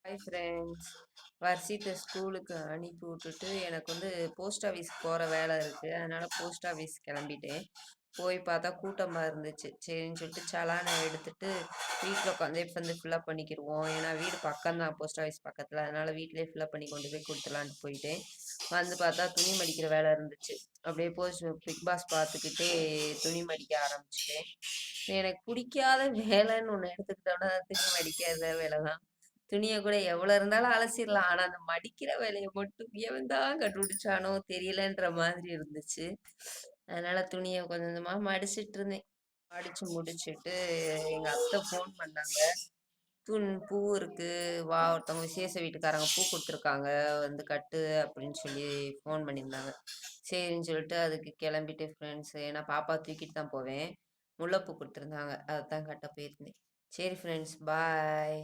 Hi friends. வர்ஷித்த ஸ்கூலுக்கு அனுப்பி விட்டுட்டு எனக்கு போஸ்ட் ஆஃபீஸ் போகிற வேலை இருக்குது. அதனால் போஸ்ட் ஆஃபீஸ் கிளம்பிட்டேன். போய் பார்த்தா கூட்டமாக இருந்துச்சு. சரின்னு சொல்லிட்டு சலானை எடுத்துட்டு வீட்டில் உட்காந்தே ஃபில்லப் பண்ணிக்கிடுவோம். ஏன்னா வீடு பக்கம்தான், போஸ்ட் ஆஃபீஸ் பக்கத்தில். அதனால் வீட்டிலே ஃபில்லப் பண்ணி கொண்டு போய் கொடுத்துலான்ட்டு போயிட்டேன். வந்து பார்த்தா துணி மடிக்கிற வேலை இருந்துச்சு. அப்படியே பிக் பாஸ் பார்த்துக்கிட்டே துணி மடிக்க ஆரம்பிச்சிட்டேன். எனக்கு பிடிக்காத வேலைன்னு ஒன்று எடுத்துக்கிட்டோன்னா துணி மடிக்காத வேலை தான். துணிய கூட எவ்வளோ இருந்தாலும் அலசிடலாம். ஆனா, அந்த மடிக்கிற வேலைய மட்டும் எவன் தான் கண்டுபிடிச்சானோ தெரியலன்ற மாதிரி இருந்துச்சு. அதனால துணிய கொஞ்சம் கொஞ்சமா மடிச்சிட்டு இருந்தேன். மடிச்சு முடிச்சுட்டு எங்க அத்தை ஃபோன் பண்ணாங்க. பூ இருக்கு. வா ஒருத்தவங்க விசேஷ வீட்டுக்காரங்க பூ குடுத்துருக்காங்க. வந்து கட்டு அப்படின்னு சொல்லி ஃபோன் பண்ணியிருந்தாங்க. சரின்னு சொல்லிட்டு அதுக்கு கிளம்பிட்டு ஃப்ரெண்ட்ஸ் ஏன்னா பாப்பா தூக்கிட்டு தான் போவேன். முல்லைப்பூ குடுத்துருந்தாங்க. அதத்தான் கட்ட போயிருந்தேன். சரி ஃப்ரெண்ட்ஸ் பாய்.